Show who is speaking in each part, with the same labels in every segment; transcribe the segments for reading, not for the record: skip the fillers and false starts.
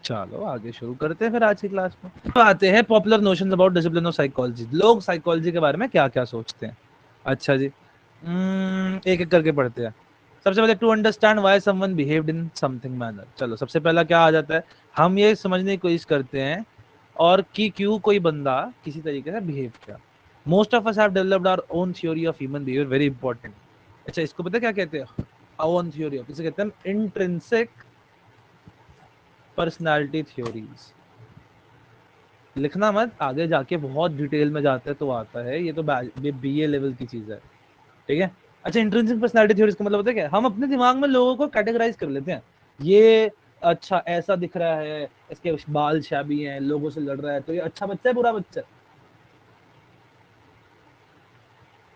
Speaker 1: चलो आगे शुरू करते हैं फिर आज की क्लास में। तो आते हैं popular notions about discipline of psychology. लोग साइकोलॉजी के बारे में क्या क्या सोचते हैं। अच्छा जी, एक एक करके पढ़ते हैं। सबसे पहले to understand why someone behaved in something manner. चलो सबसे पहला क्या आ जाता है, हम ये समझने की कोशिश करते हैं और कि क्यों कोई बंदा किसी तरीके से बिहेव किया। Most of us have developed our own theory of human behaviour, very important. अच्छा इसको पता है क्या कहते हैं, ओन थ्योरी ऑफ, इसे कहते हैं इंट्रिंसिक पर्सनालिटी थ्योरीज। लिखना मत, आगे जाके बहुत डिटेल में जाता है तो आता है, ये तो बीए लेवल की चीज है, ठीक है। अच्छा इंट्रिंसिक पर्सनालिटी थ्योरीज का मतलब होता है क्या, हम अपने दिमाग में लोगों को कैटेगराइज कर लेते हैं। ये अच्छा ऐसा दिख रहा है, इसके बाल शाबी हैं, लोगों से लड़ रहा है, तो ये अच्छा बच्चा है बुरा बच्चा है,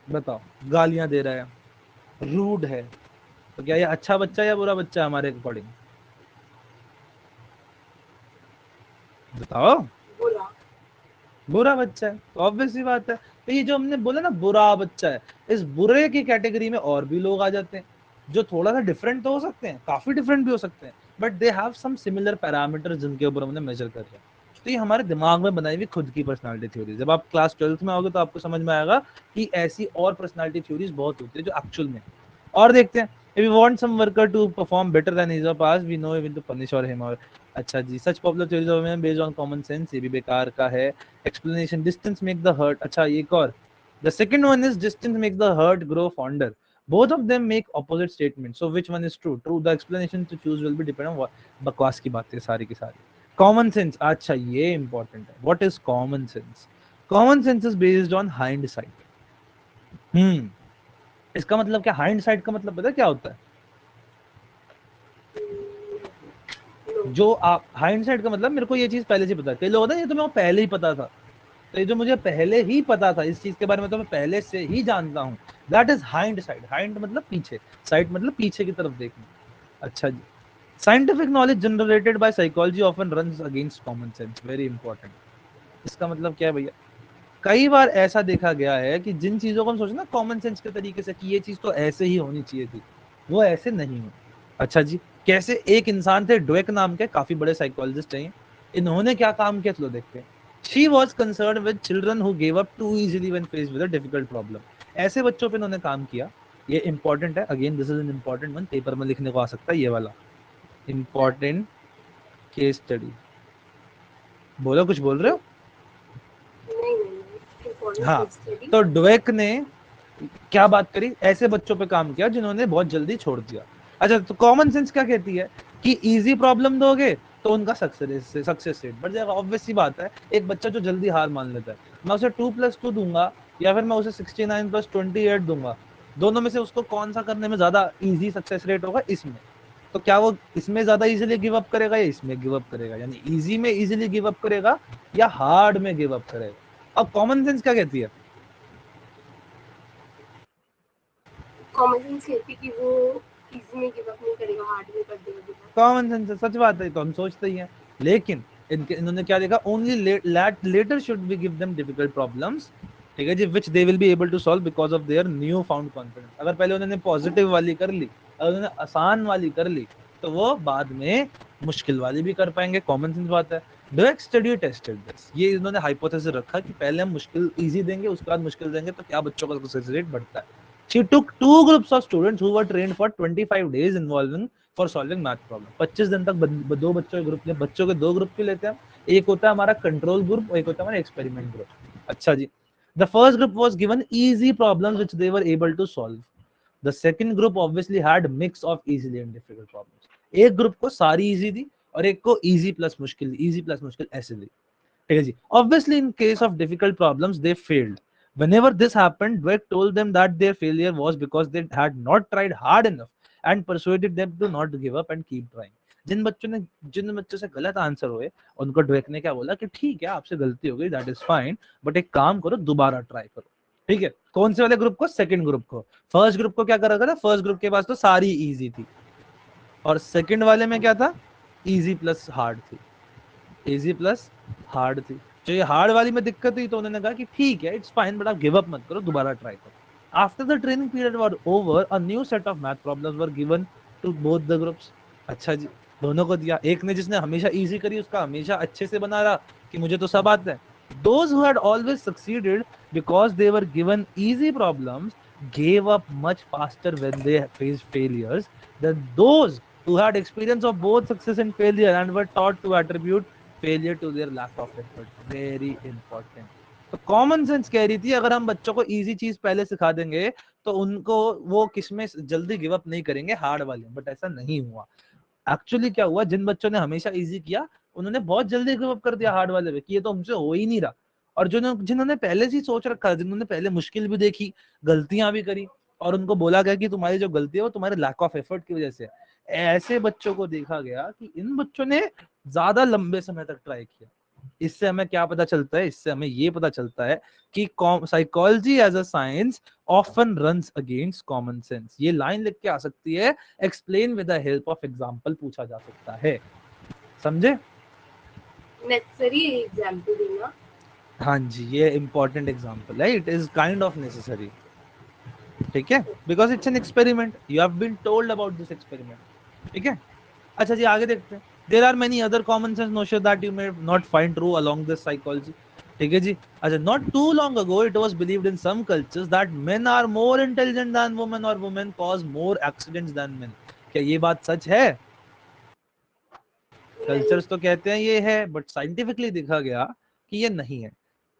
Speaker 1: बताओ। गालियां दे रहा है, रूड है, तो क्या ये अच्छा बच्चा है या बुरा बच्चा है हमारे अकॉर्डिंग, बताओ। बुरा बच्चा है, ऑब्वियस सी बात है। तो ये जो हमने बोला ना बुरा बच्चा है, इस बुरे की कैटेगरी में और भी लोग आ जाते हैं जो थोड़ा सा डिफरेंट तो हो सकते हैं, काफी डिफरेंट भी हो सकते हैं, but they have some similar parameter जिनके ऊपर हमने मेजर कर रहे हैं। तो ये हमारे दिमाग में बनाई हुई खुद की पर्सनालिटी थ्योरी। जब आप क्लास 12th में आओगे तो आपको समझ में आएगा कि ऐसी और पर्सनालिटी थ्योरीज बहुत होती है जो एक्चुअल में। और देखते हैं, if we want some worker to perform better than his or past, we know we will to punish or him or। अच्छा जी, such popular theories of man based on common sense, ये भी बेकार का है। Explanation, distance make the heart. अच्छा एक और, the second one is distance make the heart grow fonder. Both of them make opposite statement, so which one is true? True, the explanation to choose will be depend on. बकवास की बातें सारी की सारी। Common sense, अच्छा ये important है। What is common sense? Common sense is based on hind site. इसका मतलब क्या, हाइंड साइड का मतलब पता क्या होता है? जो आप हाइंड साइड का मतलब, मेरे को ये चीज पहले से पता है, कई लोग होता है ये तो मेरे को पहले ही पता था, तो ये जो मुझे पहले ही पता था इस चीज के बारे में, तो मैं पहले से ही जानता हूँ, that is hind side. Hind मतलब पीछे, साइड मतलब पीछे की तरफ देखना। अच्छा जी, scientific knowledge generated by psychology often runs against common sense, very important. इसका मतलब क्या है भैया, कई बार ऐसा देखा गया है कि जिन चीजों को हम सोचे ना कॉमन सेंस के तरीके से कि ये चीज तो ऐसे ही होनी चाहिए थी, वो ऐसे नहीं हुई। अच्छा जी, कैसे? एक इंसान थे ड्वेक नाम के, काफी बड़े साइकोलॉजिस्ट हैं, इन्होंने क्या काम किया चलो देखते हैं। She was concern with children who give up too easily when faced with a difficult problem. ऐसे बच्चों पे इन्होंने काम किया। ये इंपॉर्टेंट है, again this is an important one, paper में लिखने को आ सकता है ये वाला। Important case study. बोलो, कुछ बोल रहे हो? हाँ, तो ड्वेक ने क्या बात करी, ऐसे बच्चों पे काम किया जिन्होंने बहुत जल्दी छोड़ दिया। अच्छा, तो कॉमन सेंस क्या कहती है कि इजी प्रॉब्लम दोगे तो उनका सक्सेस रेट बढ़ जाएगा। ऑब्वियस सी बात है, एक बच्चा जो जल्दी हार मान लेता है, मैं उसे 2+2 दूंगा या फिर मैं उसे 69+28 दूंगा, दोनों में से उसको कौन सा करने में ज्यादा इजी सक्सेस रेट होगा? इसमें। तो क्या वो इसमें ज्यादा इजीली गिव अप करेगा या इसमें गिव अप करेगा? यानी इजी में इजीली गिव अप करेगा या हार्ड में गिव अप करेगा? अब कॉमन सेंस क्या कहती है?
Speaker 2: कॉमन सेंस कहती है कि वो इजी में गिव अप नहीं करेगा, हार्ड में कर देगा गिव अप।
Speaker 1: कॉमन सेंस है, सच बात है, तो हम सोचते ही हैं। लेकिन इन्होंने क्या देखा, only later should we give them difficult problems, ठीक है जी, which they will be able to solve because of their new found confidence. अगर पहले उन्होंने पॉजिटिव वाली कर ली, अगर उन्होंने आसान वाली कर ली, तो वो बाद में मुश्किल वाली भी कर पाएंगे। कॉमन सेंस बात है। डायरेक्ट स्टडी टेस्टेड दिस, ये इन्होंने हाइपोथेसिस रखा कि पहले हम मुश्किल इजी देंगे, उसके बाद मुश्किल देंगे, तो क्या बच्चों का सक्सेस रेट बढ़ता है। She took two groups of students who were trained for 25 days involving for solving math problem. 25 दिन तक दो बच्चों के ग्रुप, बच्चों के दो ग्रुप क्यों लेते हैं हम? एक होता है हमारा कंट्रोल ग्रुप, एक होता है हमारा एक्सपेरिमेंट ग्रुप। अच्छा जी, the first group was given easy problems which they were able to solve. The second group obviously had mix of easily and difficult problems. एक ग्रुप को सारी इजी दी और एक को इजी प्लस मुश्किल, इजी प्लस मुश्किल ऐसे दी, ठीक है जी। Obviously, in case of difficult problems, they failed. Whenever this happened, Dweck told them that their failure was because they had not tried hard enough and persuaded them to not give up and keep trying. जिन बच्चों से गलत answer हुए, उनको Dweck ने क्या बोला कि ठीक है आपसे गलती हो गई, दैट इज फाइन, बट एक काम करो, दोबारा ट्राई करो। ठीक है, कौन से वाले ग्रुप को? सेकंड ग्रुप को। फर्स्ट ग्रुप को क्या करा था? फर्स्ट ग्रुप के पास तो सारी इजी थी, और सेकंड वाले में क्या था? इजी प्लस हार्ड थी, इजी प्लस हार्ड थी। जो ये हार्ड वाली में दिक्कत हुई तो उन्होंने कहा कि ठीक है, इट्स फाइन, बट आप गिव अप मत करो, दोबारा ट्राई करो। After the training period were over, a new set of math problems were given to both the groups. अच्छा जी, दोनों को दिया। एक ने जिसने हमेशा इजी करी उसका हमेशा अच्छे से बना रहा कि मुझे तो सब आता है। Those who had always succeeded because they were given easy problems gave up much faster when they faced failures than those who had experience of both success and failure and were taught to attribute failure to their lack of effort. Very important. तो common sense कह रही थी अगर हम बच्चों को easy चीज पहले सिखा देंगे तो उनको वो किसमें जल्दी गिव अप नहीं करेंगे, हार्ड वाले। बट ऐसा नहीं हुआ। एक्चुअली क्या हुआ, जिन बच्चों ने हमेशा इजी किया उन्होंने बहुत जल्दी गिव अप कर दिया हार्ड वाले पे कि ये तो हमसे हो ही नहीं रहा। और जो जिन्होंने पहले से ही सोच रखा, जिन्होंने पहले मुश्किल भी देखी, गलतियां भी करी, और उनको बोला गया कि तुम्हारी जो गलती है वो तुम्हारे लैक ऑफ एफर्ट की वजह से है, ऐसे बच्चों को देखा गया कि इन बच्चों ने ज्यादा लंबे समय तक ट्राई किया। इससे हमें क्या पता चलता है, इससे हमें ये पता चलता है कि psychology as a science often runs against common sense. ये लाइन लिख के आ सकती है, explain with the help of example पूछा जा सकता है। समझे?
Speaker 2: नेसेसरी एग्जांपल देना।
Speaker 1: हाँ जी, ये इंपॉर्टेंट एग्जांपल है, it is kind of necessary. ठीक है, because it's an experiment, you have been told about this experiment. ठीक है, अच्छा जी आगे देखते हैं। There are many other common sense notion that you may not find true along this psychology. ठीक है जी। अच्छा, not too long ago it was believed in some cultures that men are more intelligent than women और women cause more accidents than men. क्या ये बात सच है? Cultures तो कहते हैं ये है, बट साइंटिफिकली देखा गया कि ये नहीं है।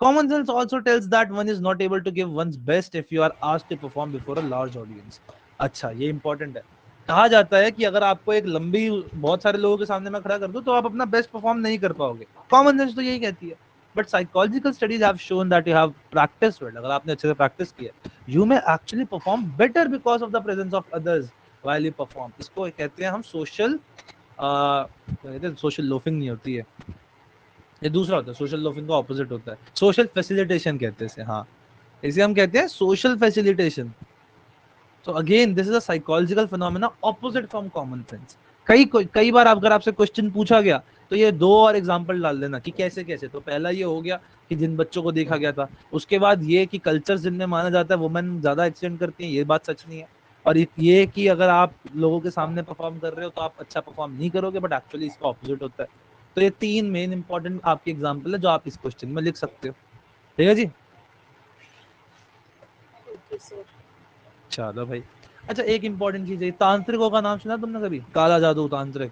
Speaker 1: Common sense also tells that one is not able to give one's best if you are asked to perform before a large audience. अच्छा, ये इंपॉर्टेंट है। कहा जाता है कि अगर आपको एक लंबी बहुत सारे लोगों के सामने में खड़ा कर दूं तो आप अपना बेस्ट परफॉर्म नहीं कर पाओगे। कॉमन सेंस तो यही कहती है। But psychological studies have shown that you have practice well, अगर आपने अच्छे से प्रैक्टिस किया, you may actually perform better because of the presence of others while you perform. इसको कहते हैं हम सोशल, कहते हैं सोशल लोफिंग नहीं होती है, ये दूसरा होता है। सोशल लोफिंग का ऑपोजिट होता है सोशल फैसिलिटेशन कहते हैं। हाँ, इसे हम कहते हैं social facilitation. So again this is a psychological phenomena opposite from common sense. कई बार अगर आपसे क्वेश्चन पूछा गया तो ये दो और एग्जांपल डाल देना कि कैसे कैसे। तो पहला ये हो गया कि जिन बच्चों को देखा गया था, उसके बाद ये कि कल्चर जिनमें माना जाता है वुमेन ज्यादा एक्सीडेंट करती हैं, ये बात सच नहीं है। और ये कि अगर आप लोगों के सामने परफॉर्म कर रहे हो तो आप अच्छा परफॉर्म नहीं करोगे, बट एक्चुअली इसका ऑपोजिट होता है। तो ये तीन मेन इंपॉर्टेंट आपके एग्जांपल है जो आप इस क्वेश्चन में लिख सकते हो। ठीक है जी,
Speaker 2: ओके सर।
Speaker 1: चलो भाई। अच्छा, एक इंपॉर्टेंट चीज है, तांत्रिकों का नाम सुना तुमने कभी? काला जादू, तांत्रिक,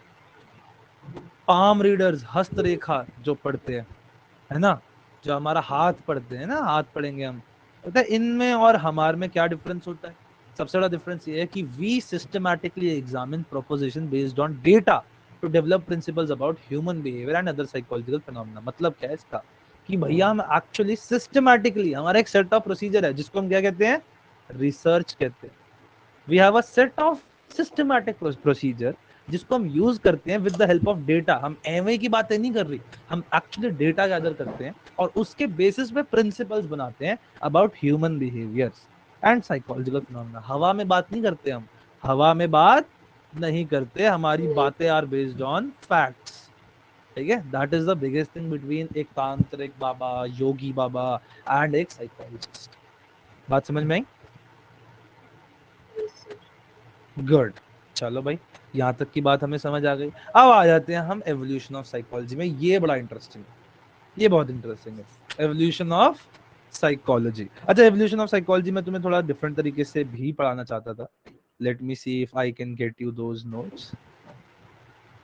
Speaker 1: पाम रीडर्स, हस्तरेखा जो पढ़ते हैं, है ना, जो हमारा हाथ पढ़ते हैं ना, हाथ पढ़ेंगे हम। पता है इनमें और हमारे में क्या डिफरेंस होता है? सबसे बड़ा डिफरेंस ये है कि we systematically examine proposition based on data to develop principles about human behaviour and other psychological phenomena. मतलब क्या है इसका, कि भैया हम एक्चुअली सिस्टमैटिकली, हमारा एक सेट ऑफ प्रोसीजर है जिसको हम क्या कहते हैं, रिसर्च कहते हैं। We have a set of systematic procedure जिसको हम यूज करते हैं with the help of data. हम एमए की बातें नहीं कर रही, हम एक्चुअली डेटा गैदर करते हैं और उसके बेसिस पे प्रिंसिपल्स बनाते हैं about human behaviours and psychological phenomena. हवा में बात नहीं करते हम, हवा में बात नहीं करते, हमारी बातें आर बेस्ड ऑन फैक्ट्स। ठीक है, that is the biggest thing between एक तांत्रिक बाबा, योगी बाबा एंड एक साइकोलॉजिस्ट। बात समझ में आई? गुड। चलो भाई, यहाँ तक की बात हमें समझ आ गई। अब आ जाते हैं हम एवोल्यूशन ऑफ साइकोलॉजी में। ये बड़ा इंटरेस्टिंग है, ये बहुत इंटरेस्टिंग है, एवोल्यूशन ऑफ साइकोलॉजी। अच्छा, एवोल्यूशन ऑफ साइकोलॉजी में तुम्हें थोड़ा डिफरेंट तरीके से भी पढ़ाना चाहता था। Let me see if I can get you those notes,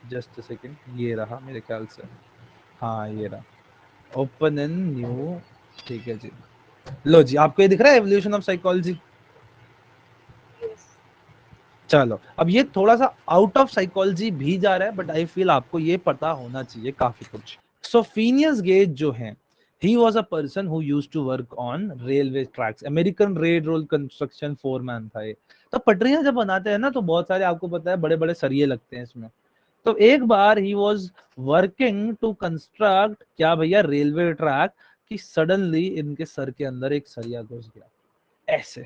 Speaker 1: just a second. ये रहा मेरे ख्याल से, हाँ ये रहा, ओपन इन न्यू। ठीक है जी, लो जी, आपको ये दिख रहा है एवोल्यूशन ऑफ साइकोलॉजी? चलो, अब ये थोड़ा सा आउट ऑफ साइकोलॉजी भी जा रहा है, बट आई फील आपको ये पता होना चाहिए काफी कुछ। सो फिनियस गेज जो है, he was a person who used to work on railway tracks, American railroad construction foreman था ये। तो पटरियां जब बनाते हैं ना तो बहुत सारे, आपको पता है, बड़े बड़े सरिये लगते हैं इसमें। तो एक बार ही वॉज वर्किंग टू कंस्ट्रक्ट क्या भैया, रेलवे ट्रैक, कि सडनली इनके सर के अंदर एक सरिया घुस गया ऐसे।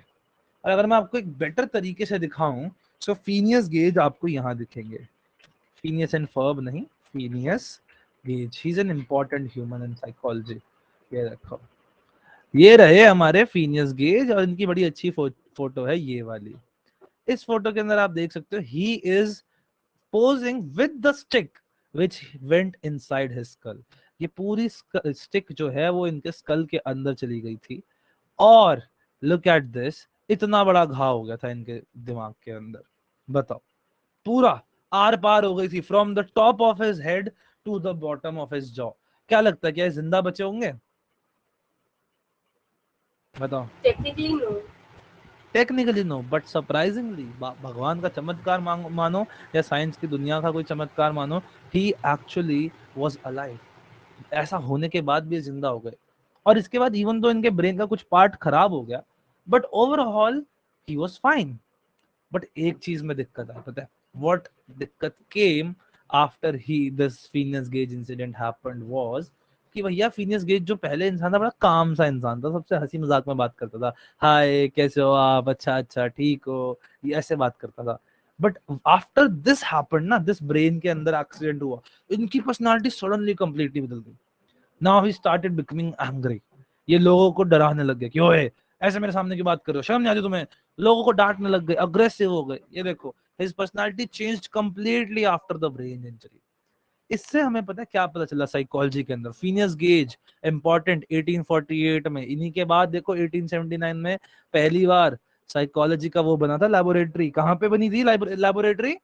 Speaker 1: और अगर मैं आपको एक बेटर तरीके से दिखाऊं, सो फिनियस गेज आपको यहाँ दिखेंगे, फिनियस एंड फर्ब नहीं, Phineas Gage. He is an important human in psychology. ये रखो, ये रहे हमारे फिनियस गेज, और इनकी बड़ी अच्छी फोटो है ये वाली। इस फोटो के अंदर आप देख सकते हो he is opposing with the stick which went inside his skull. ये पूरी स्टिक जो है वो इनके स्कल के अंदर चली गई थी और लुक एट दिस, इतना बड़ा घाव हो गया था इनके दिमाग के अंदर। बताओ, पूरा आर पार हो गई थी, from the top of his head to the bottom of his jaw. क्या लगता है, क्या ये जिंदा बचे होंगे? बताओ।
Speaker 2: Technically no.
Speaker 1: Technically no, but surprisingly, भगवान का चमत्कार मानो या साइंस की दुनिया का कोई चमत्कार मानो, ही एक्चुअली वाज अलाइव। ऐसा होने के बाद भी जिंदा हो गए। और इसके बाद इवन तो इनके ब्रेन का कुछ पार्ट खराब हो गया, but overall he was fine. But एक चीज में दिक्कत आई, पता है व्हाट दिक्कत came after he this Phineas Gage incident happened was कि भैया फिनियस गेज जो पहले इंसान था, बड़ा काम सा इंसान था, सबसे हंसी मजाक में बात करता था, हाय कैसे हो आप, अच्छा अच्छा ठीक हो, ये ऐसे बात करता था। बट आफ्टर दिस हैपेंड ना, दिस ब्रेन के अंदर एक्सीडेंट हुआ, इनकी पर्सनालिटी सडनली कंप्लीटली बदल गई। Now he started becoming angry. ये लोगों को डराने लग गए कि ओए ऐसे मेरे सामने की बात कर रहे हो, शर्म नहीं आती तुम्हें? लोगों को डांटने लग गए, अग्रेसिव हो गए। ये देखो, his personality changed completely after the brain injury. इससे हमें पता है क्या पता चला साइकोलॉजी के अंदर, फिनियस गेज इंपॉर्टेंट 1848 में, इन्हीं के बाद देखो 1879 में पहली बार साइकोलॉजी का वो बना था लैबोरेटरी। कहां पे बनी थी laboratory?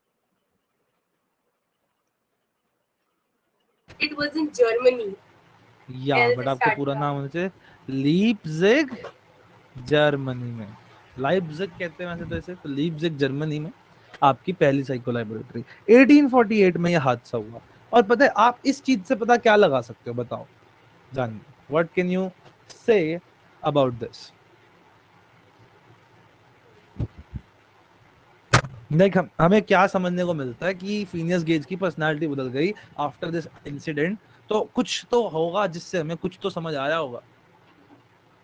Speaker 2: It was in Germany.
Speaker 1: या बट आपको पूरा नाम होना चाहिए, लीपजिग जर्मनी में। लाइप्जिग कहते हैं वैसे तो इसे, तो लीपजिग जर्मनी में आपकी पहली साइको लैबोरेटरी। 1848 में यह हादसा हुआ। और पता है आप इस चीज से पता क्या लगा सकते हो, बताओ जानिए, what can you say about this? देख, हमें क्या समझने को मिलता है कि फिनियस गेज की पर्सनालिटी बदल गई आफ्टर दिस इंसिडेंट, तो कुछ तो होगा जिससे हमें कुछ तो समझ आया होगा।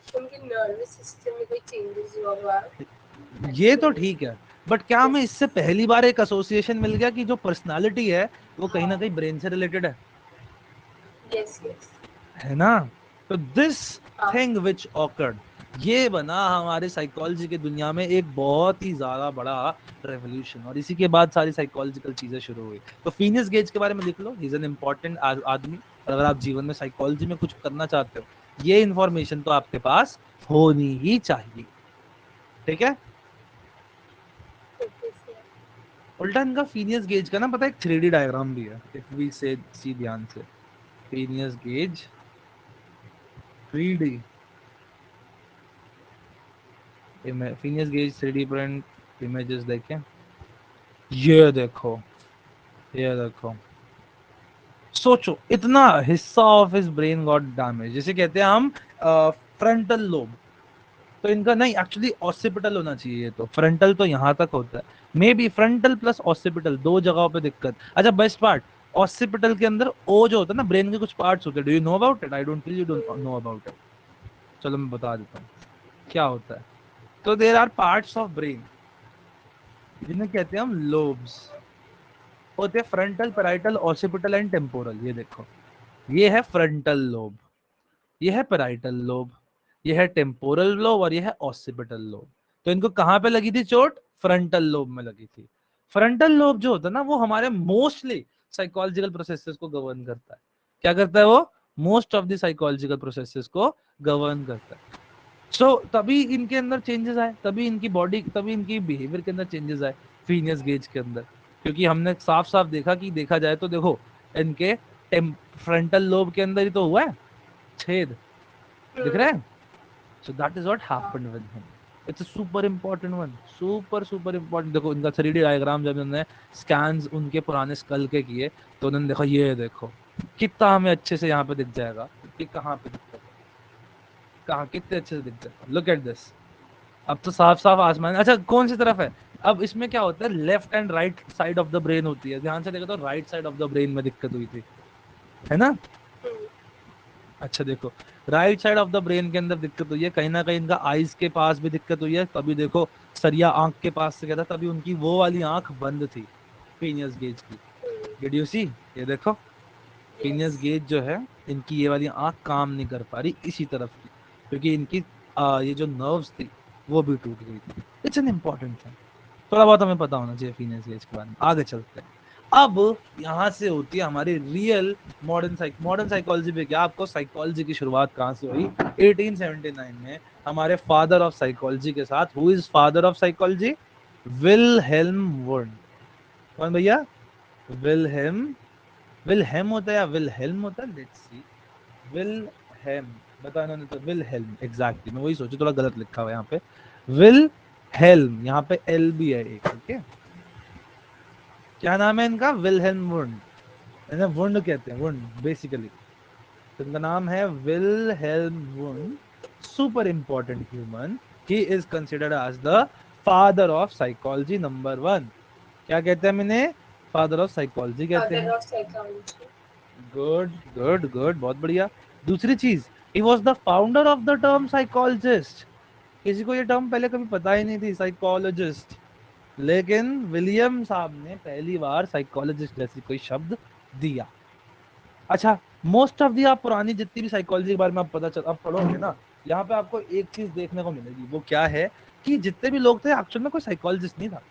Speaker 2: उनके नर्वस सिस्टम में कोई चेंजेस हुआ होगा।
Speaker 1: ये तो ठीक है, बट क्या हमें इससे पहली बार एक एसोसिएशन मिल गया कि जो पर्सनालिटी है वो कहीं ना कहीं ब्रेन से रिलेटेड
Speaker 2: यस यस।
Speaker 1: है ना? तो दिस थिंग विच ऑकर्ड, ये बना हमारे साइकोलॉजी की दुनिया में एक बहुत ही ज्यादा बड़ा रेवोल्यूशन, और इसी के बाद सारी साइकोलॉजिकल चीजें शुरू हुई। तो फिनियस गेज के बारे में लिख लो, ही इज एन इंपॉर्टेंट आदमी, और अगर आप जीवन में साइकोलॉजी में कुछ करना चाहते हो, ये इंफॉर्मेशन तो आपके पास होनी ही चाहिए। ठीक है? उल्टा इनका फिनियस गेज का ना पता है एक 3D डायग्राम भी है, इफ वी से सी ध्यान से, Phineas Gage 3D, Phineas Gage 3D print images देखें, ये देखो, ये देखो, सोचो इतना हिस्सा of his brain got damage. जिसे कहते हैं हम फ्रंटल लोब, तो इनका नहीं, एक्चुअली ऑसिपिटल होना चाहिए, ये तो फ्रंटल तो यहाँ तक होता है, may be frontal plus occipital दो जगहों पे दिक्कत। अच्छा बेस्ट पार्ट, ऑसिपिटल के अंदर ओ जो होता है ना, ब्रेन के कुछ पार्ट्स होते हैं, do you know about it? I don't think you don't know about it. चलो मैं बता देता हूँ क्या होता है। तो there are parts of brain जिन्हें कहते हैं हम लोब्स, होते हैं frontal, parietal, occipital and temporal. ये देखो, ये है फ्रंटल लोब, ये है पैराइटल लोब, ये है टेम्पोरल लोब, और ये है ऑसिपिटल लोब। तो इनको कहां पे लगी थी चोट? फ्रंटल लोब में लगी थी। फ्रंटल लोब जो होता है ना, वो हमारे मोस्टली साइकोलॉजिकल प्रोसेसेस को गवर्न करता है। क्या करता है वो? Most of the psychological processes को गवर्न करता है। सो तभी इनके अंदर चेंजेस आए, तभी इनकी बॉडी, तभी इनकी बिहेवियर के अंदर चेंजेस आए फिनियस गेज के अंदर। क्योंकि हमने साफ साफ देखा कि देखा जाए तो देखो, इनके फ्रंटल लोब के अंदर ही तो हुआ है छेद, दिख रहा है? So that is what happened with him. It's a super important one, super super important. देखो इनका 3D डायग्राम जब उन्होंने स्कैन्स उनके पुराने स्कल के किए, तो उन्होंने देखा, ये देखो कितना हमें अच्छे से यहाँ पे दिख जाएगा कि कहाँ पे दिक्कत है, कहाँ कितने अच्छे से दिख जाएगा। लुक एट दिस, अब तो साफ साफ आसमान। अच्छा कौन सी तरफ है? अब इसमें क्या होता है, left and right side of the brain होती है, ध्यान से देखो तो right side of the brain में दिक्कत हुई थी, है ना? अच्छा देखो, right side of the brain के अंदर दिक्कत हुई है, कहीं ना कहीं इनका आईज के पास भी दिक्कत हुई है, तभी देखो सरिया आंख के पास से गया था, तभी उनकी वो वाली आंख बंद थी फिनियस गेज की। Did you see? ये देखो, फिनियस गेज जो है, इनकी ये वाली आंख काम नहीं कर पा रही इसी तरफ की, क्योंकि इनकी ये जो नर्व्स थी वो भी टूट गई थी। इट्स एन इम्पॉर्टेंट थिंग, थोड़ा बहुत हमें पता होना चाहिए फिनियस गेज के बारे में। आगे चलते हैं। अब यहाँ से होती है हमारी रियल मॉडर्न साइकोलॉजी पे। क्या आपको साइकोलॉजी की शुरुआत कहाँ से हुई? 1879 में हमारे फादर ऑफ साइकोलॉजी के साथ। Who is father of psychology? Wilhelm wound. कौन भैया? विलहेम होता है या विलहेल्म होता है? Let's see. विलहेम बता इन्होंने तो विलहेल्म एग्जैक्टली, मैं वही सोचू थोड़ा गलत लिखा हुआ है यहाँ पे। विलहेल्म, यहाँ पे एल भी है एक, ठीक है। क्या नाम है इनका? Wilhelm wound. इन्हें वुंड कहते हैं, वुंड बेसिकली। तो इनका नाम है Wilhelm Wundt. Super important human. He is considered as the father of psychology number 1। क्या कहते हैं मैंने? फादर ऑफ साइकोलॉजी कहते हैं।
Speaker 2: Father of psychology.
Speaker 1: Good good good, बहुत बढ़िया। दूसरी चीज, he was the founder of the term psychologist. किसी को ये टर्म पहले कभी पता ही नहीं थी, साइकोलॉजिस्ट, लेकिन विलियम साहब ने पहली बार साइकोलॉजिस्ट जैसी कोई शब्द दिया। अच्छा, मोस्ट ऑफ दी, आप पुरानी जितनी भी साइकोलॉजी के बारे में आप अब पढ़ोगे ना, यहाँ पे आपको एक चीज देखने को मिलेगी। वो क्या है कि जितने भी लोग थे एक्चुअल में कोई साइकोलॉजिस्ट नहीं था।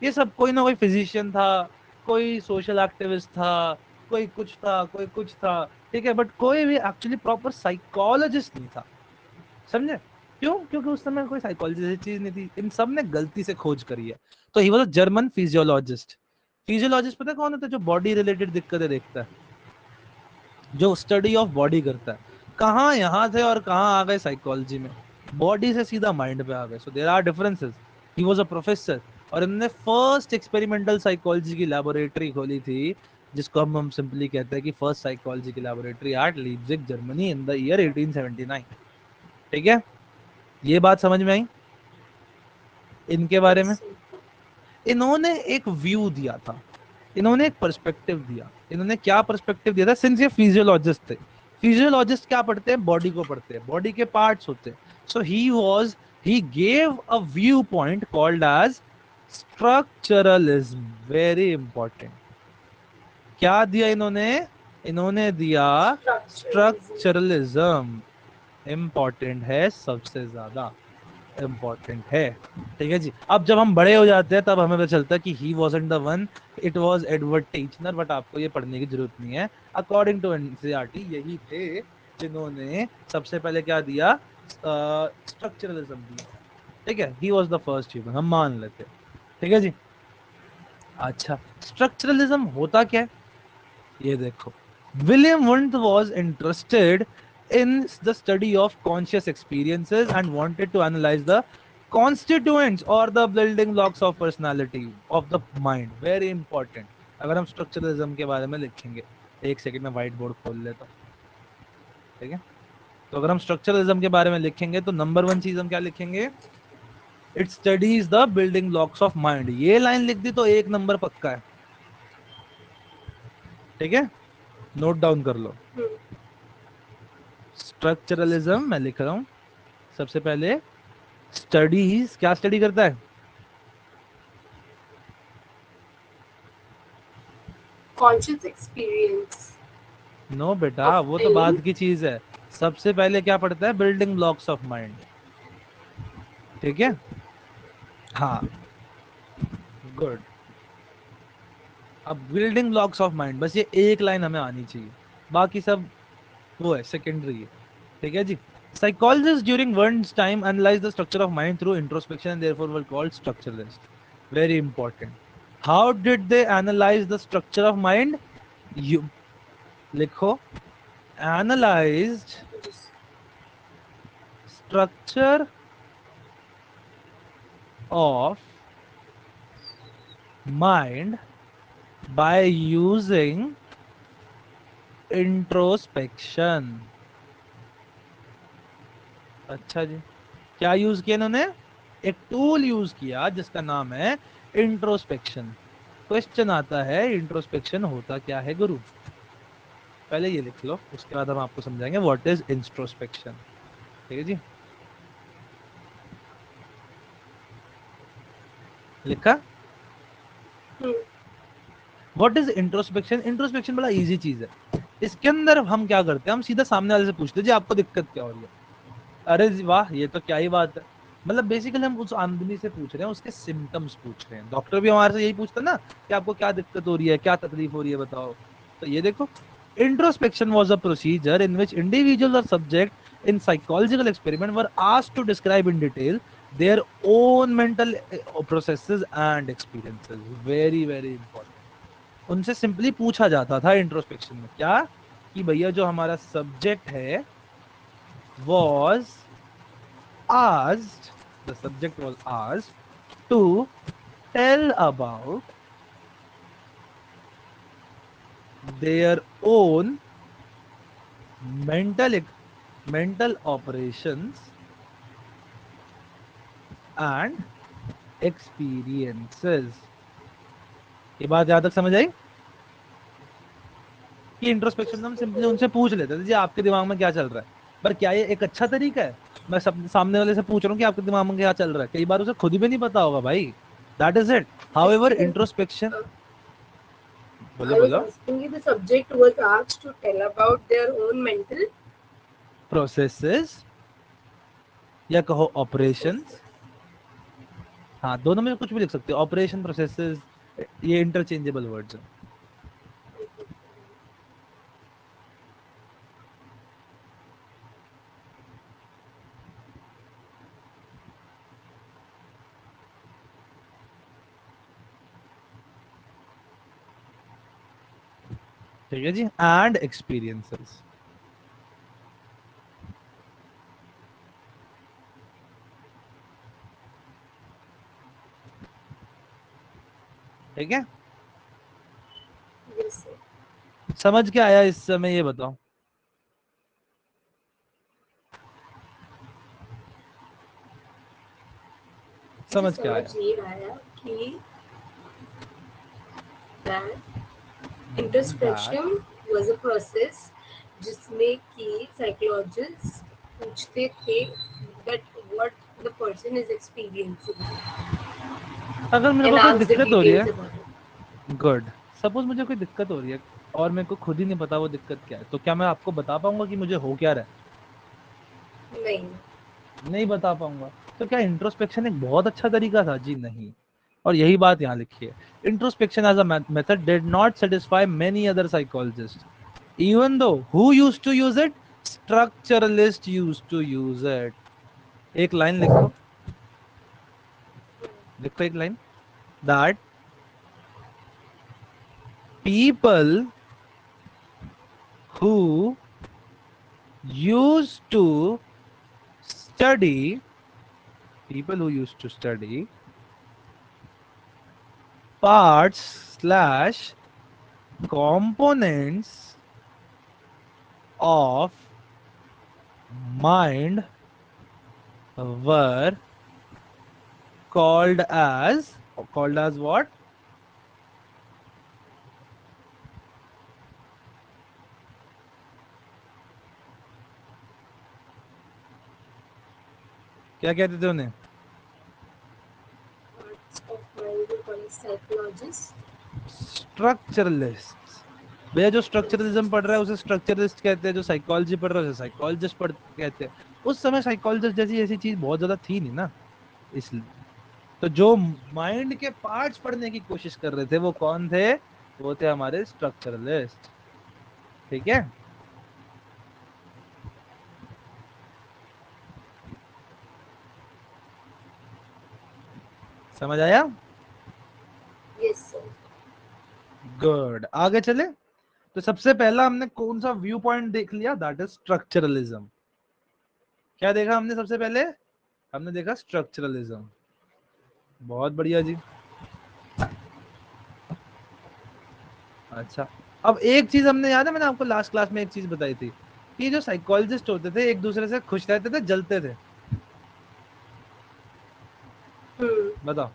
Speaker 1: ये सब कोई ना कोई फिजिशियन था, कोई सोशल एक्टिविस्ट था, कोई कुछ था, कोई कुछ था, ठीक है, बट कोई भी एक्चुअली प्रॉपर साइकोलॉजिस्ट नहीं था। समझे? क्यों? क्योंकि उस समय कोई साइकोलॉजी जैसी चीज नहीं थी। इन सब ने गलती से खोज करी है। तो ही was a German physiologist. Physiologist पता है कौन होता है? जो बॉडी रिलेटेड दिक्कतें देखता है, जो स्टडी ऑफ बॉडी करता है। कहाँ यहाँ थे और कहाँ आ गए साइकोलॉजी में? बॉडी से सीधा माइंड पे आ गए। So there are differences. He was a professor और इन्होंने फर्स्ट एक्सपेरिमेंटल साइकोलॉजी की लैबोरेटरी खोली थी, जिसको हम सिंपली कहते हैं कि फर्स्ट साइकोलॉजी की laboratory at Leipzig Germany in the year 1879। ठीक है, ये बात समझ में आई इनके बारे में? इन्होंने एक व्यू दिया था, इन्होंने एक पर्सपेक्टिव दिया। इन्होंने क्या पर्सपेक्टिव दिया था? सिंस ये फिजियोलॉजिस्ट थे, फिजियोलॉजिस्ट क्या पढ़ते हैं? बॉडी को पढ़ते हैं, बॉडी के पार्ट्स होते हैं। So he gave a viewpoint called as structuralism. Very important. क्या दिया इन्होंने? इन्होंने दिया स्ट्रक्चरलिज्म। इंपॉर्टेंट है, सबसे ज्यादा इम्पोर्टेंट है। ठीक है जी। अब जब हम बड़े हो जाते हैं तब हमें पता चलता है कि he wasn't the one, it was Edward Titchener. But आपको ये पढ़ने की जरूरत नहीं है। अकॉर्डिंग टू एनसीईआरटी यही थे जिन्होंने सबसे पहले क्या दिया? स्ट्रक्चरलिज्म दिया। ठीक है, he was the first human, हम मान लेते हैं। ठीक है जी। अच्छा, स्ट्रक्चरलिज्म होता क्या है ये देखो। William wound was interested in the study of conscious experiences and wanted to analyze the constituents or the building blocks of personality of the mind. Very important. अगर हम स्ट्रक्चरलिज्म के बारे में लिखेंगे, एक सेकंड में व्हाइट बोर्ड खोल लेता हूं, ठीक है। तो अगर हम स्ट्रक्चरलिज्म के बारे में लिखेंगे तो नंबर 1 चीज हम क्या लिखेंगे? It studies the building blocks of mind. ये लाइन लिख दी तो 1 नंबर पक्का है। ठीक है, नोट डाउन कर लो। स्ट्रक्चरलिज्म मैं लिख रहा हूं। सबसे पहले स्टडीज, क्या स्टडी करता है?
Speaker 2: Conscious experience.
Speaker 1: नो बेटा, वो तो बाद की चीज है। सबसे पहले क्या पढ़ता है? Building blocks of mind. ठीक है, हाँ, गुड। अब बिल्डिंग ब्लॉक्स ऑफ माइंड, बस ये एक लाइन हमें आनी चाहिए, बाकी सब वो है, सेकेंडरी है। ठीक है जी। Psychologists during one's time analyze the structure of mind through introspection and therefore were called structuralists. Very important. How did they analyze the structure of mind? You लिखो, analyzed structure of mind by using introspection. अच्छा जी, क्या use किया इन्होंने? एक tool use किया जिसका नाम है इंट्रोस्पेक्शन। क्वेश्चन आता है, इंट्रोस्पेक्शन होता क्या है गुरु? पहले ये लिख लो, उसके बाद हम आपको समझाएंगे व्हाट इज इंट्रोस्पेक्शन। ठीक है जी, लिखा? What is introspection? इंट्रोस्पेक्शन बड़ा इजी चीज है। इसके अंदर हम क्या करते हैं? हम सीधा सामने वाले से पूछते हैं जी आपको दिक्कत क्या हो रही है। अरे जी वाह, ये तो क्या ही बात है, मतलब बेसिकली हम उस आमदनी से पूछ रहे हैं, उसके सिम्टम्स पूछ रहे हैं। डॉक्टर भी हमारे से यही पूछता ना कि आपको क्या दिक्कत हो रही है, क्या तकलीफ हो रही है, बताओ। तो ये देखो, introspection was a procedure in which individual और subject in psychological experiment were asked to describe in detail their own mental processes and experiences. Very very important। उनसे सिंपली पूछा जाता था इंट्रोस्पेक्शन में क्या, कि भैया जो हमारा सब्जेक्ट है was asked, the subject was asked to tell about their own mental mental operations and experiences। ये बात यहां तक समझ आई कि इंट्रोस्पेक्शन में हम सिंपली उनसे पूछ लेते थे जी आपके दिमाग में क्या चल रहा है। पर क्या ये एक अच्छा तरीका है? मैं सब सामने वाले से पूछ रहा हूँ कि आपके दिमाग में क्या चल रहा है, कई बार उसे खुद भी नहीं पता होगा भाई। That is it. However introspection, बोलो
Speaker 2: I was
Speaker 1: बोलो।
Speaker 2: asking you, the subject was asked to tell about their own mental
Speaker 1: processes या कहो
Speaker 2: processes.
Speaker 1: ऑपरेशंस, हाँ दोनों में कुछ भी लिख सकते हो, ऑपरेशन प्रोसेसेस, ये इंटरचेंजेबल वर्ड्स हैं। ठीक है जी, एंड एक्सपीरियंसेस। ठीक है,
Speaker 2: Yes, sir.
Speaker 1: समझ क्या आया इस समय ये बताओ,
Speaker 2: मुझे
Speaker 1: समझ क्या
Speaker 2: समझ
Speaker 1: आया?
Speaker 2: ये आया कि that
Speaker 1: that
Speaker 2: introspection was a process जिसमें कि साइकोलॉजिस्ट पूछते थे that what the person is experiencing
Speaker 1: अगर मेरे
Speaker 2: and
Speaker 1: को कोई
Speaker 2: ask the
Speaker 1: दिक्कत हो रही
Speaker 2: details
Speaker 1: है,
Speaker 2: about it.
Speaker 1: गुड, सपोज मुझे कोई दिक्कत हो रही है और मेरे को खुद ही नहीं पता वो दिक्कत क्या है, तो क्या मैं आपको बता पाऊंगा कि मुझे हो क्या रहा
Speaker 2: नहीं,
Speaker 1: है? नहीं बता पाऊंगा। तो क्या इंट्रोस्पेक्शन एक बहुत अच्छा तरीका था? जी नहीं। और यही बात यहाँ लिखी है, introspection as a method did not satisfy many other psychologist even though who used to use it, structuralist used to use it. एक लाइन लिखो, लिखो एक line, that people who used to study, people who used to study parts slash components of mind were called as what? क्या कहते थे उन्हें?
Speaker 2: parts of mind को कौन साइकोलॉजिस्ट
Speaker 1: स्ट्रक्चरलिस्ट। भैया जो स्ट्रक्चरलिज्म पढ़ रहा है उसे स्ट्रक्चरलिस्ट कहते हैं, जो साइकोलॉजी पढ़ रहा है उसे साइकोलॉजिस्ट पढ़ कहते हैं। उस समय साइकोलॉजिस्ट जैसी ऐसी चीज बहुत ज्यादा थी नहीं ना, इसलिए। तो जो माइंड के पार्ट्स पढ़ने की कोशिश कर रहे थे वो कौन थे? वो थे हमारे स्ट्रक्चरलिस्ट। ठीक है, समझ आया?
Speaker 2: यस सर
Speaker 1: गुड, आगे चले। तो सबसे पहला हमने कौन सा व्यू पॉइंट देख लिया? That is structuralism. क्या देखा हमने सबसे पहले? हमने देखा स्ट्रक्चरलिज्म। बहुत बढ़िया जी। अच्छा, अब एक चीज हमने, याद है मैंने आपको लास्ट क्लास में एक चीज बताई थी कि जो साइकोलॉजिस्ट होते थे एक दूसरे से खुश रहते थे, जलते थे? बताओ,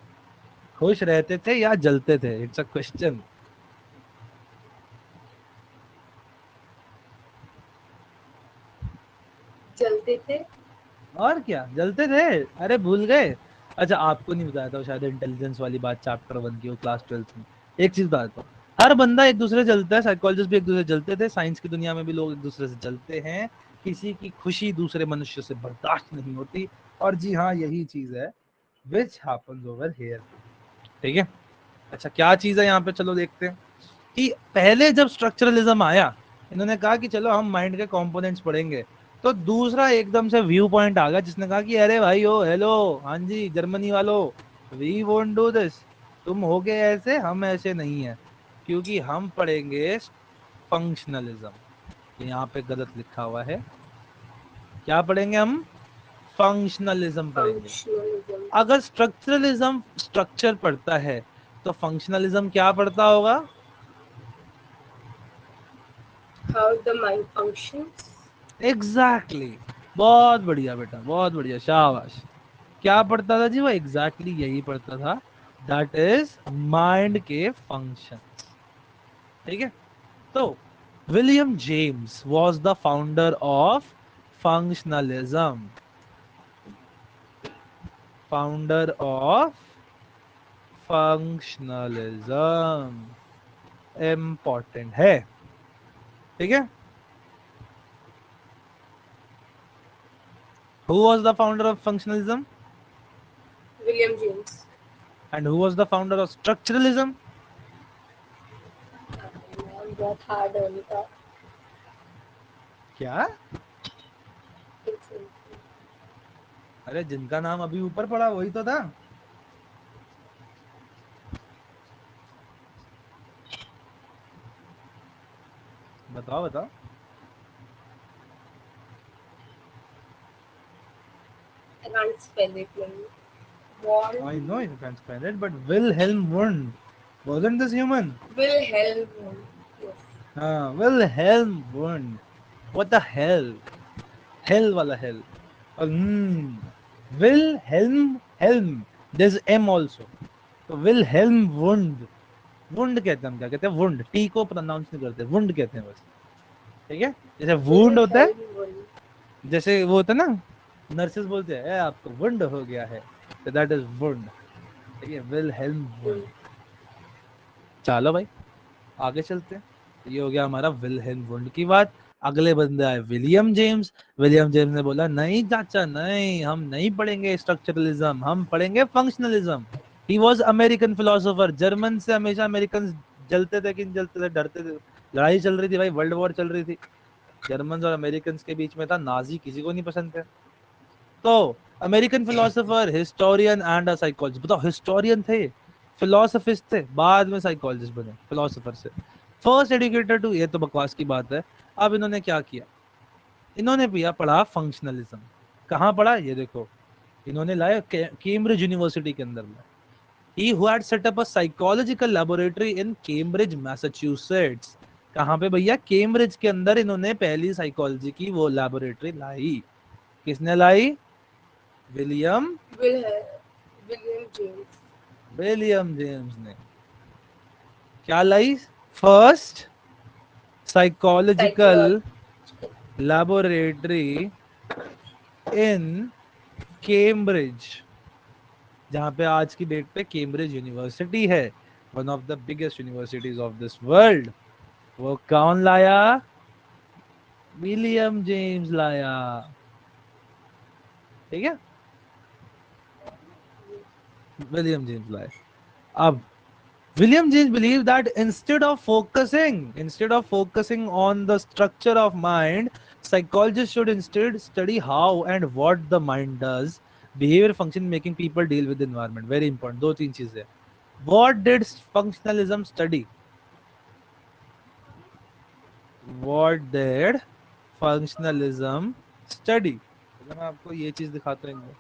Speaker 1: खुश रहते थे या जलते थे? It's a question.
Speaker 2: चलते थे
Speaker 1: और क्या, जलते थे। अरे भूल गए? अच्छा, आपको नहीं बताया था वो, शायद इंटेलिजेंस वाली बात चैप्टर 1 की, वो क्लास 12th में। एक चीज बताता हूँ, हर बंदा एक दूसरे से जलता है, साइकोलॉजिस्ट भी एक दूसरे से जलते थे, साइंस की दुनिया में भी लोग एक दूसरे से जलते हैं। किसी की खुशी दूसरे मनुष्य से बर्दाश्त नहीं होती। और जी हाँ, यही चीज है विच हैपेंस ओवर हियर। ठीक है, अच्छा क्या चीज है यहाँ पे, चलो देखते हैं कि पहले जब स्ट्रक्चरलिज्म आया, इन्होंने कहा कि चलो हम माइंड के कंपोनेंट्स पढ़ेंगे, तो दूसरा एकदम से व्यू पॉइंट आ गया जिसने कहा कि अरे भाई ओ हेलो, हाँ जी जर्मनी वालों, वी वोंट डू दिस, तुम हो गए ऐसे, हम ऐसे नहीं है, क्योंकि हम पढ़ेंगे फंक्शनलिज्म। यहाँ पे गलत लिखा हुआ है, क्या पढ़ेंगे हम, फंक्शनलिज्म पढ़ेंगे।
Speaker 2: functionalism.
Speaker 1: अगर स्ट्रक्चरलिज्म स्ट्रक्चर पढ़ता है तो फंक्शनलिज्म क्या पढ़ता होगा,
Speaker 2: How the mind functions.
Speaker 1: Exactly बहुत बढ़िया बेटा, बहुत बढ़िया, शाबाश। क्या पढ़ता था जी वो, एग्जैक्टली यही पढ़ता था, दैट इज माइंड के फंक्शन। ठीक है, तो William James was the founder of functionalism, founder of functionalism, important है। ठीक है, who was the founder of functionalism
Speaker 2: William James.
Speaker 1: and who was the founder of structuralism?
Speaker 2: बहुत hard है उनका.
Speaker 1: क्या, अरे जिनका नाम अभी ऊपर पड़ा वही तो था। बताओ बताओ।
Speaker 2: I can't spell it. Von
Speaker 1: I know you can spell it, but Wilhelm Wundt, wasn't this human?
Speaker 2: Wilhelm. Yes.
Speaker 1: Wilhelm Wundt. What the hell? Hell वाला hell. Wilhelm Helm. There's M also. तो Wilhelm Wundt. Wound कहते हैं, हम क्या कहते हैं, wound, T को pronounce नहीं करते, वुंड कहते हैं बस। ठीक है, जैसे वुंड होता है,
Speaker 2: Wilhelm Wundt.
Speaker 1: जैसे वो होता है ना, नर्सेस बोलते हैं "ए, आपको वुंड हो गया है", तो दैट इज वुंड। ठीक है, विलहेल्म वुंड। चलो भाई आगे चलते हैं, ये हो गया हमारा विलहेल्म वुंड की बात। अगले बंदे आए विलियम जेम्स। विलियम जेम्स ने बोला नहीं चाचा नहीं, हम नहीं पढ़ेंगे स्ट्रक्चरलिज्म, हम पढ़ेंगे functionalism. He was American philosopher. German से हमेशा अमेरिकन जलते थे कि नहीं जलते थे, डरते थे, लड़ाई चल रही थी भाई, वर्ल्ड वॉर चल रही थी, जर्मन और अमेरिकन के बीच में था, नाजी किसी को नहीं पसंद थे। तो American philosopher, historian and a psychologist. बताओ, हिस्टोरियन थे, फिलोसफिस्ट थे, बाद में साइकोलॉजिस्ट बने फिलोसोफर से। फर्स्ट एडुकेटेड टू, ये तो बकवास की बात है। अब इन्होंने क्या किया, इन्होंने भी पढ़ा फंक्शनलिज्म। कहाँ पढ़ा, ये देखो, इन्होंने लाया कैम्ब्रिज यूनिवर्सिटी के अंदर में। He who had set up a psychological laboratory in Cambridge, Massachusetts. कहाँ पे भैया, कैम्ब्रिज के अंदर इन्होंने पहली साइकोलॉजी की वो लैबोरेटरी लाई। किसने लाई, William
Speaker 2: William James.
Speaker 1: William James ने। क्या लाई, first psychological
Speaker 2: Psychology.
Speaker 1: Laboratory in Cambridge, जहां पे आज की डेट पे कैम्ब्रिज यूनिवर्सिटी है, one of the biggest universities of this world. वो कौन लाया, विलियम जेम्स लाया। ठीक है, विलियम जेम्स लाया। अब William James believed that instead of focusing on the structure of mind, psychologists should instead study how and what the mind does, behavior, function, making people deal with the environment. Very important, दो तीन चीजें। What did functionalism study? What did functionalism study? मैं आपको ये चीज दिखाता हूँ,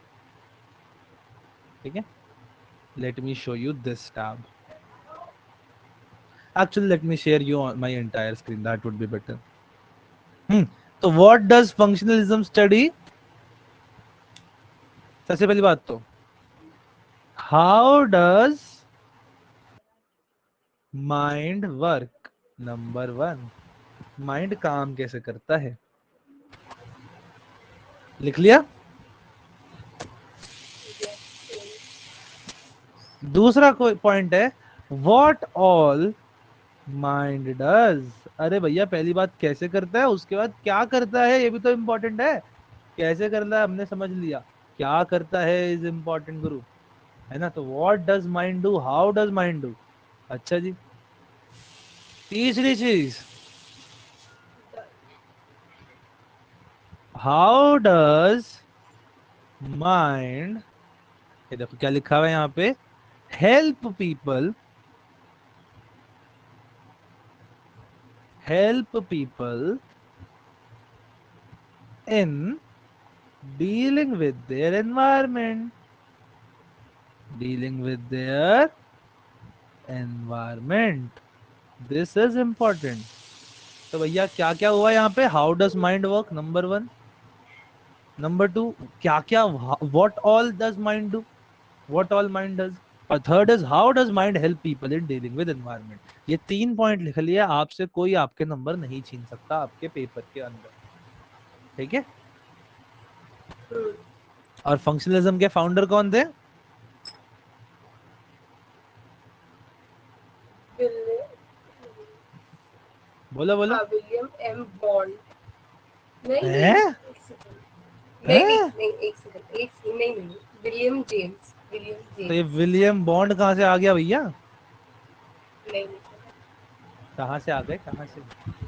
Speaker 1: ठीक है। Let me show you this tab. Actually, let me share you on my entire screen. That would be better. तो व्हाट डज फंक्शनलिज्म स्टडी, सबसे पहली बात तो how does mind work. Number one, mind काम कैसे करता है, लिख लिया। दूसरा कोई पॉइंट है, व्हाट ऑल माइंड डज। अरे भैया पहली बात कैसे करता है, उसके बाद क्या करता है, ये भी तो इम्पोर्टेंट है। कैसे करता है हमने समझ लिया, क्या करता है इज इम्पोर्टेंट गुरु, है ना। तो what does mind do, how does mind do. अच्छा जी, तीसरी चीज, हाउ डज माइंड, ये देखो क्या लिखा हुआ है यहाँ पे, help people, help people in dealing with their environment, dealing with their environment, this is important. तो भैया क्या क्या हुआ यहाँ पे, how does mind work, number one. Number two, क्या क्या, what all does mind do, what all mind does. और third is how does mind help people in dealing with environment. ये 3 पॉइंट लिख लिया, आपसे कोई आपके नंबर नहीं छीन सकता आपके पेपर के अंदर, ठीक है। और फंक्शनलिज्म के फाउंडर कौन थे? बोलो बोलो।
Speaker 2: William M Bond. नहीं नहीं,
Speaker 1: हैं?
Speaker 2: एक सेकंड, नहीं नहीं
Speaker 1: हैं?
Speaker 2: नहीं, एक सेकंड, एक नहीं नहीं, विलियम जेम्स, विलियम
Speaker 1: तो ये
Speaker 2: जेम्स।
Speaker 1: विलियम बॉन्ड कहाँ से आ गया भैया?
Speaker 2: नहीं नहीं पता।
Speaker 1: कहाँ से आ गए, कहाँ से?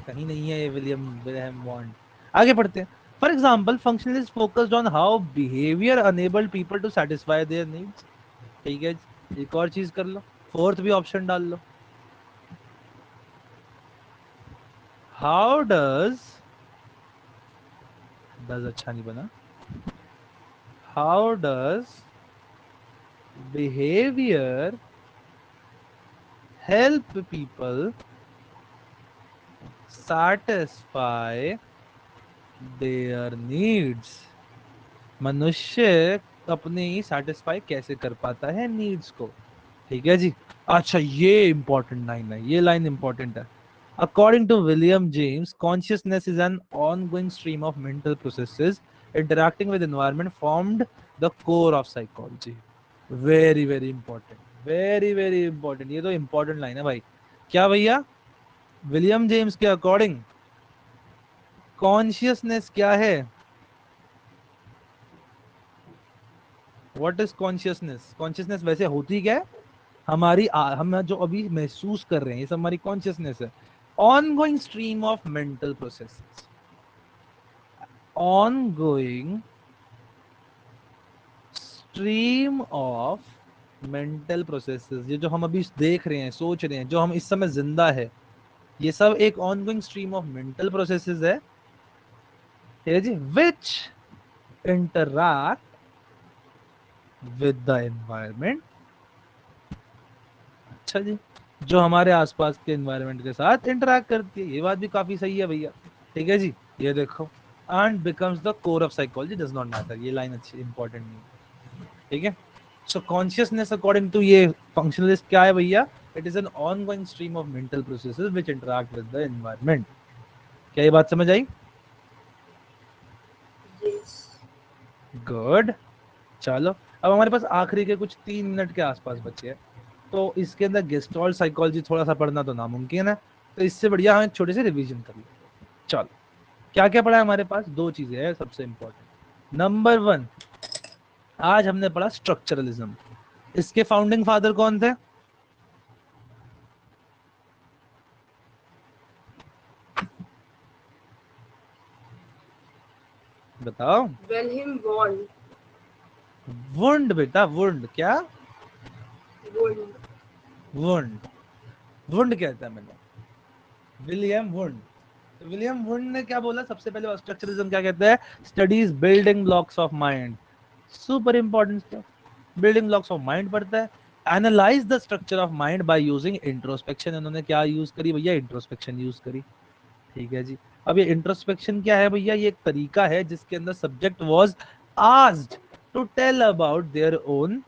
Speaker 1: कहीं नहीं है ये विलियम विलियम बॉन्ड। आगे पढ़ते हैं। For example functionalist focused on how behaviour enabled people to satisfy their needs, ठीक है। एक और चीज कर लो, फोर्थ भी ऑप्शन डाल लो। हाउ डज अच्छा नहीं बना, how does behaviour help people satisfy their needs, मनुष्य अपनी सेटिस्फाई कैसे कर पाता है नीड्स को, ठीक है जी। अच्छा ये इंपॉर्टेंट लाइन है, ये लाइन इंपॉर्टेंट है। According to William James, consciousness is an ongoing stream of mental processes interacting with environment formed the core of psychology. Very very important, very very important, ये तो इंपॉर्टेंट लाइन है भाई। क्या भैया, William James के according consciousness क्या है, what is consciousness. Consciousness वैसे होती क्या है, हमारी हम जो अभी महसूस कर रहे हैं ये सब हमारी कॉन्शियसनेस है। On stream of mental processes, on stream of mental processes, ये जो हम अभी देख रहे हैं, सोच रहे हैं, जो हम इस समय जिंदा है, ये सब एक ongoing stream of mental processes है, ठीक है जी, विच इंटरैक्ट विद द एनवायरमेंट। अच्छा जी, जो हमारे आसपास के एनवायरनमेंट के साथ इंटरैक्ट करती है, ये बात भी काफी सही है भैया, ठीक है जी। ये देखो, and becomes the core of psychology does not matter, ये लाइन अच्छी इंपॉर्टेंट नहीं है, ठीक है। सो कॉन्शियसनेस अकॉर्डिंग टू ये फंक्शनलिस्ट क्या है भैया, it is an ongoing stream of mental processes which interact with the environment. क्या ये बात समझ आई?
Speaker 2: यस।
Speaker 1: गुड। चलो अब हमारे पास आखिरी के कुछ 3 मिनट के आसपास बचे हैं, तो इसके अंदर गेस्टॉल साइकोलॉजी थोड़ा सा पढ़ना तो नामुमकिन है, तो इससे बढ़िया हम एक छोटे से रिवीजन कर लेते हैं। चलो क्या क्या पढ़ा है हमारे पास, दो चीजें हैं सबसे इंपॉर्टेंट। नंबर वन, आज हमने पढ़ा स्ट्रक्चरलिज्म। इसके फाउंडिंग फादर कौन थे? बताओ।
Speaker 2: William bond.
Speaker 1: वुंड बेटा, वुंड क्या,
Speaker 2: वुंड।
Speaker 1: वुंड, वुंड कहता है मैंने, विलियम वुंड। तो विलियम वुंड ने क्या बोला सबसे पहले, स्ट्रक्चरलिज्म क्या कहता है, studies building blocks of mind, super important stuff, building blocks of mind पढ़ता है। Analyse the structure of mind by using introspection, इन्होंने क्या यूज करी भैया, इंट्रोस्पेक्शन यूज करी, ठीक है जी। अब ये इंट्रोस्पेक्शन क्या है भैया, ये एक तरीका है जिसके अंदर subject was asked to tell about their own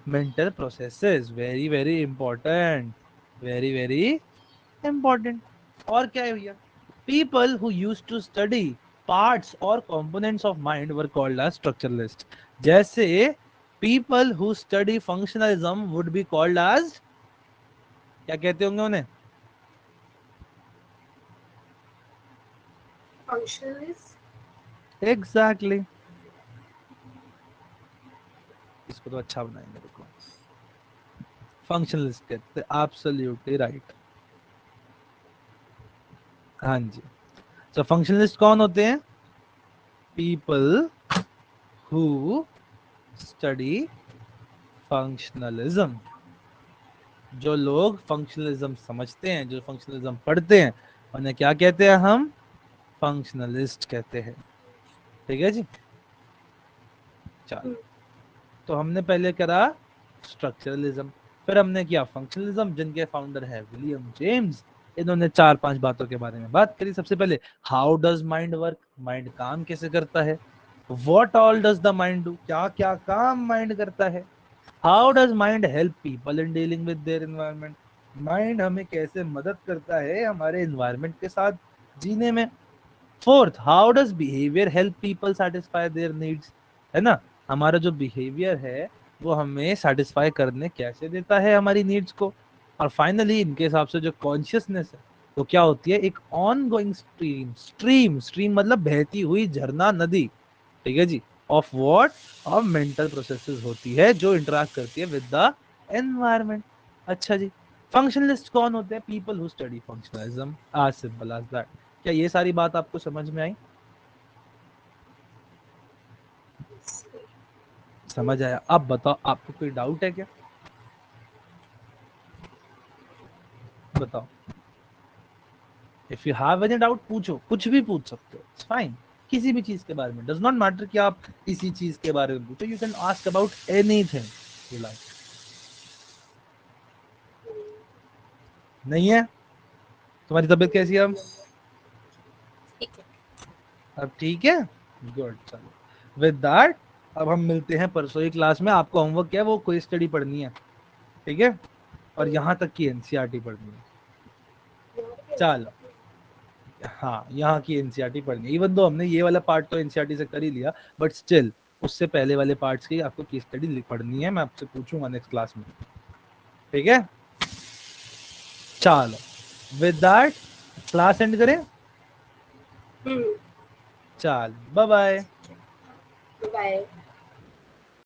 Speaker 1: mental processes, very very important, very very important. और क्या है भैया, people who use to study parts और components of mind were called as structuralist. जैसे people who study functionalism would be called as, क्या कहते होंगे उन्हें,
Speaker 2: functionalist.
Speaker 1: एग्जैक्टली, इसको तो अच्छा बनाएंगे, देखो फंक्शनलिस्ट कहते हैं, एब्सोल्युटली राइट। हाँ जी, तो फंक्शनलिस्ट कौन होते हैं? People who study functionalism. जो लोग फंक्शनलिज्म समझते हैं, जो फंक्शनलिज्म पढ़ते हैं, उन्हें क्या कहते हैं हम? फंक्शनलिस्ट कहते हैं। ठीक है जी, चलो, तो हमने पहले करा स्ट्रक्चरलिज्म, फिर हमने किया फंक्शनलिज्म, जिनके फाउंडर है विलियम जेम्स। इन्होंने 4-5 बातों के बारे में बात करी। सबसे पहले, how does mind work, mind काम कैसे करता है। What all does the mind do, क्या क्या काम माइंड करता है। How does mind help people in dealing with their environment, mind हमें कैसे मदद करता है हमारे एनवायरनमेंट के साथ जीने में। Fourth, how does behaviour help people satisfy their needs, है ना, हमारा जो बिहेवियर है वो हमें सेटिस्फाई करने कैसे देता है हमारी नीड्स को। और फाइनली इनके हिसाब से जो कॉन्शियसनेस है वो क्या होती है? एक on going stream, stream stream मतलब बहती हुई झरना, नदी, ठीक है जी, of what, of mental processes होती है जो इंटरेक्ट करती है विद द एनवायरनमेंट। अच्छा जी, फंक्शनलिस्ट कौन होते हैं? People who study functionalism, as simple as that. क्या ये सारी बात आपको समझ में आई? समझ आया? अब बताओ, आपको कोई डाउट है क्या? बताओ, if you have any doubt पूछो, कुछ भी पूछ सकते हो, इट्स फाइन। किसी भी चीज के बारे में, डज नॉट मैटर कि आप इसी चीज के बारे में पूछो, you can ask about anything you like. नहीं है? तुम्हारी तबीयत कैसी है अब?
Speaker 2: ठीक है।
Speaker 1: अब ठीक है, गुड। चलो, विद दैट अब हम मिलते हैं परसों की क्लास में। आपको होमवर्क क्या है? वो कोई स्टडी पढ़नी है, ठीक है, और यहाँ तक की एनसीईआरटी पढ़नी है। चलो, हाँ, यहाँ की एनसीईआरटी पढ़नी है। इवन दो हमने ये वाला पार्ट तो एनसीईआरटी से कर ही लिया, बट स्टिल उससे पहले वाले पार्ट्स की आपको केस स्टडी पढ़नी है। मैं आपसे पूछूंगा नेक्स्ट क्लास में, ठीक है। चलो, विद दैट क्लास एंड करें।
Speaker 2: हम्म।
Speaker 1: चल, बाय बाय।
Speaker 2: बाय।